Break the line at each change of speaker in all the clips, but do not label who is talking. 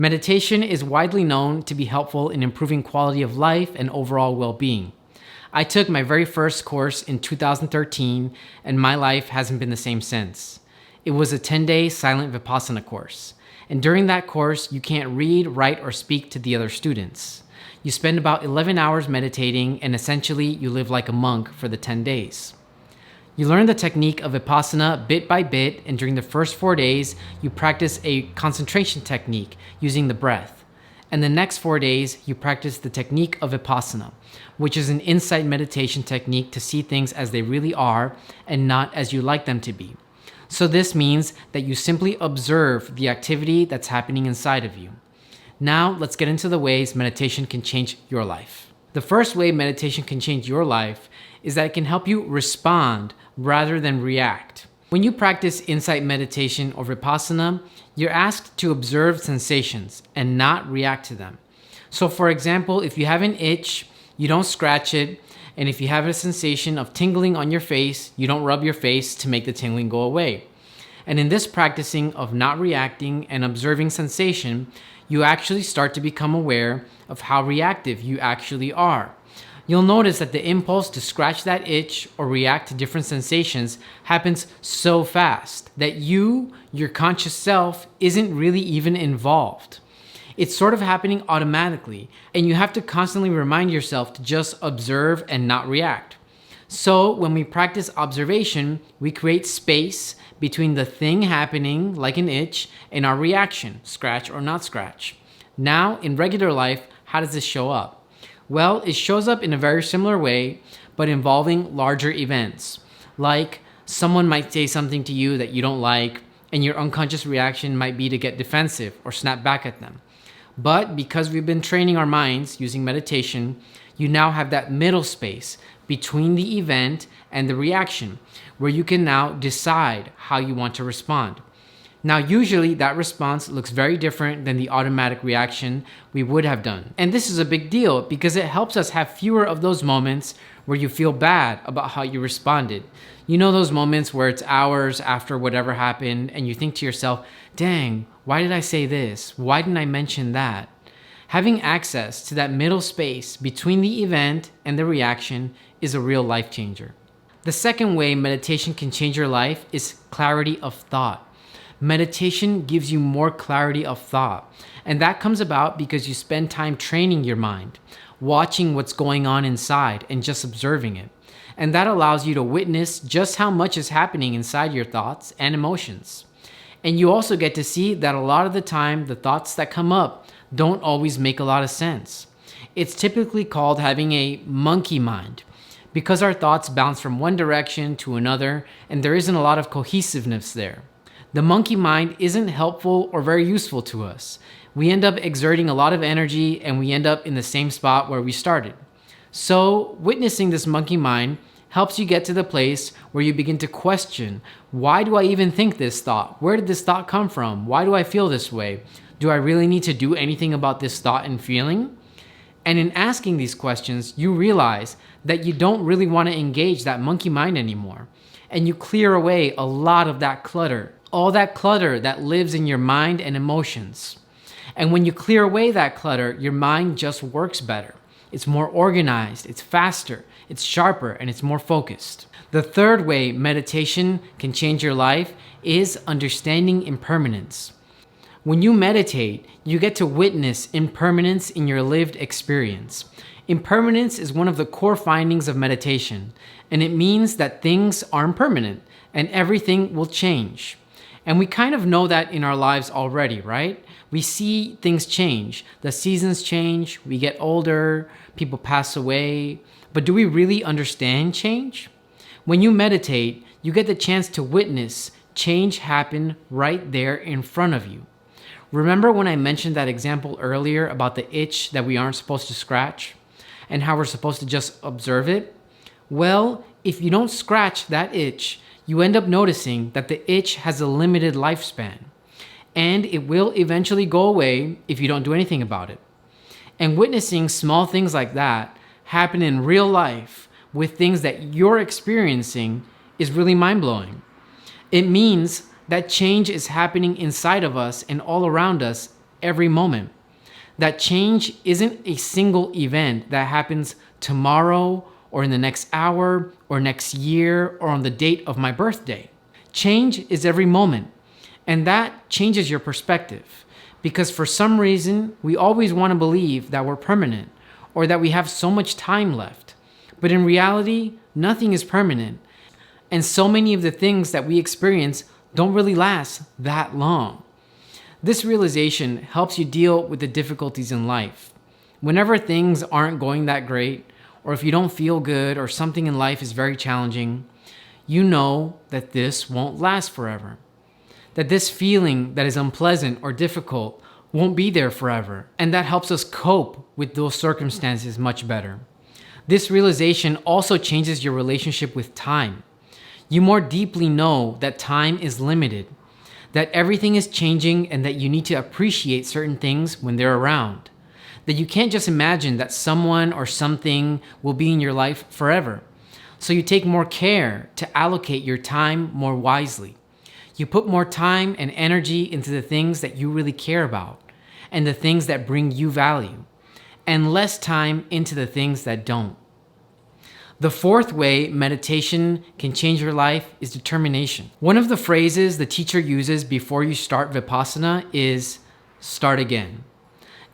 Meditation is widely known to be helpful in improving quality of life and overall well-being. I took my very first course in 2013, and my life hasn't been the same since. It was a 10-day silent Vipassana course. And during that course, you can't read, write, or speak to the other students. You spend about 11 hours meditating, and essentially you live like a monk for the 10 days. You learn the technique of Vipassana bit by bit, and during the first 4 days, you practice a concentration technique using the breath. And the next 4 days, you practice the technique of Vipassana, which is an insight meditation technique to see things as they really are and not as you like them to be. So this means that you simply observe the activity that's happening inside of you. Now, let's get into the ways meditation can change your life. The first way meditation can change your life is that it can help you respond rather than react. When you practice insight meditation or Vipassana, you're asked to observe sensations and not react to them. So for example, if you have an itch, you don't scratch it, and if you have a sensation of tingling on your face, you don't rub your face to make the tingling go away. And in this practicing of not reacting and observing sensation, you actually start to become aware of how reactive you actually are. You'll notice that the impulse to scratch that itch or react to different sensations happens so fast that your conscious self, isn't really even involved. It's sort of happening automatically, and you have to constantly remind yourself to just observe and not react. So when we practice observation, we create space between the thing happening, like an itch, and our reaction, scratch or not scratch. Now, in regular life, how does this show up? Well, it shows up in a very similar way, but involving larger events. Like someone might say something to you that you don't like, and your unconscious reaction might be to get defensive or snap back at them. But because we've been training our minds using meditation, you now have that middle space between the event and the reaction, where you can now decide how you want to respond. Now, usually that response looks very different than the automatic reaction we would have done. And this is a big deal because it helps us have fewer of those moments where you feel bad about how you responded. You know those moments where it's hours after whatever happened and you think to yourself, dang, why did I say this? Why didn't I mention that? Having access to that middle space between the event and the reaction is a real life changer. The second way meditation can change your life is clarity of thought. Meditation gives you more clarity of thought, and that comes about because you spend time training your mind, watching what's going on inside and just observing it. And that allows you to witness just how much is happening inside your thoughts and emotions. And you also get to see that a lot of the time, the thoughts that come up don't always make a lot of sense. It's typically called having a monkey mind, because our thoughts bounce from one direction to another, and there isn't a lot of cohesiveness there. The monkey mind isn't helpful or very useful to us. We end up exerting a lot of energy, and we end up in the same spot where we started. So witnessing this monkey mind helps you get to the place where you begin to question, why do I even think this thought? Where did this thought come from? Why do I feel this way? Do I really need to do anything about this thought and feeling? And in asking these questions, you realize that you don't really want to engage that monkey mind anymore. And you clear away a lot of that clutter, all that clutter that lives in your mind and emotions. And when you clear away that clutter, your mind just works better. It's more organized, it's faster, it's sharper, and it's more focused. The third way meditation can change your life is understanding impermanence. When you meditate, you get to witness impermanence in your lived experience. Impermanence is one of the core findings of meditation, and it means that things are impermanent and everything will change. And we kind of know that in our lives already, right? We see things change. The seasons change, we get older, people pass away. But do we really understand change? When you meditate, you get the chance to witness change happen right there in front of you. Remember when I mentioned that example earlier about the itch that we aren't supposed to scratch and how we're supposed to just observe it? Well, if you don't scratch that itch, you end up noticing that the itch has a limited lifespan, and it will eventually go away if you don't do anything about it. And witnessing small things like that happen in real life with things that you're experiencing is really mind-blowing. It means that change is happening inside of us and all around us every moment. That change isn't a single event that happens tomorrow or in the next hour or next year or on the date of my birthday. Change is every moment, and that changes your perspective, because for some reason we always want to believe that we're permanent or that we have so much time left. But in reality, nothing is permanent, and so many of the things that we experience don't really last that long. This realization helps you deal with the difficulties in life. Whenever things aren't going that great, or if you don't feel good or something in life is very challenging, you know that this won't last forever. That this feeling that is unpleasant or difficult won't be there forever. And that helps us cope with those circumstances much better. This realization also changes your relationship with time. You more deeply know that time is limited, that everything is changing, and that you need to appreciate certain things when they're around. That you can't just imagine that someone or something will be in your life forever. So you take more care to allocate your time more wisely. You put more time and energy into the things that you really care about and the things that bring you value, and less time into the things that don't. The fourth way meditation can change your life is determination. One of the phrases the teacher uses before you start Vipassana is start again.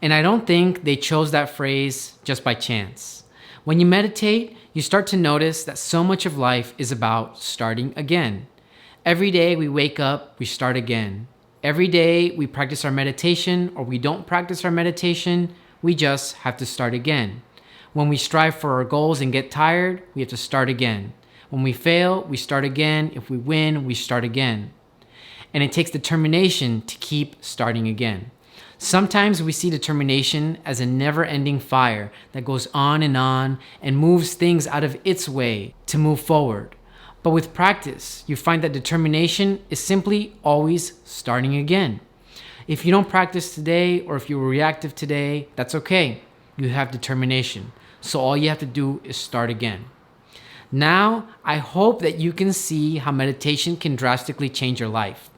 And I don't think they chose that phrase just by chance. When you meditate, you start to notice that so much of life is about starting again. Every day we wake up, we start again. Every day we practice our meditation, or we don't practice our meditation, we just have to start again. When we strive for our goals and get tired, we have to start again. When we fail, we start again. If we win, we start again. And it takes determination to keep starting again. Sometimes we see determination as a never-ending fire that goes on and moves things out of its way to move forward. But with practice, you find that determination is simply always starting again. If you don't practice today, or if you were reactive today, that's okay. You have determination. So all you have to do is start again. Now, I hope that you can see how meditation can drastically change your life.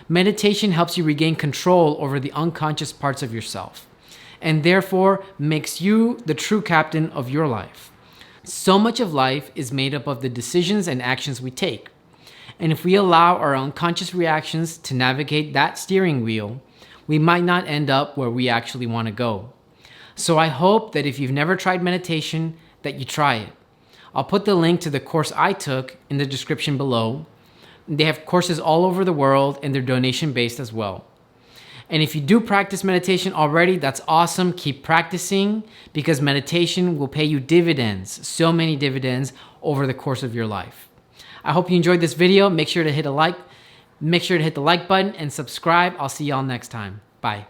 Meditation helps you regain control over the unconscious parts of yourself, and therefore makes you the true captain of your life. So much of life is made up of the decisions and actions we take. And if we allow our unconscious reactions to navigate that steering wheel, we might not end up where we actually want to go. So I hope that if you've never tried meditation, that you try it. I'll put the link to the course I took in the description below. They have courses all over the world, and they're donation-based as well. And if you do practice meditation already, that's awesome. Keep practicing, because meditation will pay you dividends, so many dividends over the course of your life. I hope you enjoyed this video. Make sure to hit the like button and subscribe. I'll see y'all next time. Bye.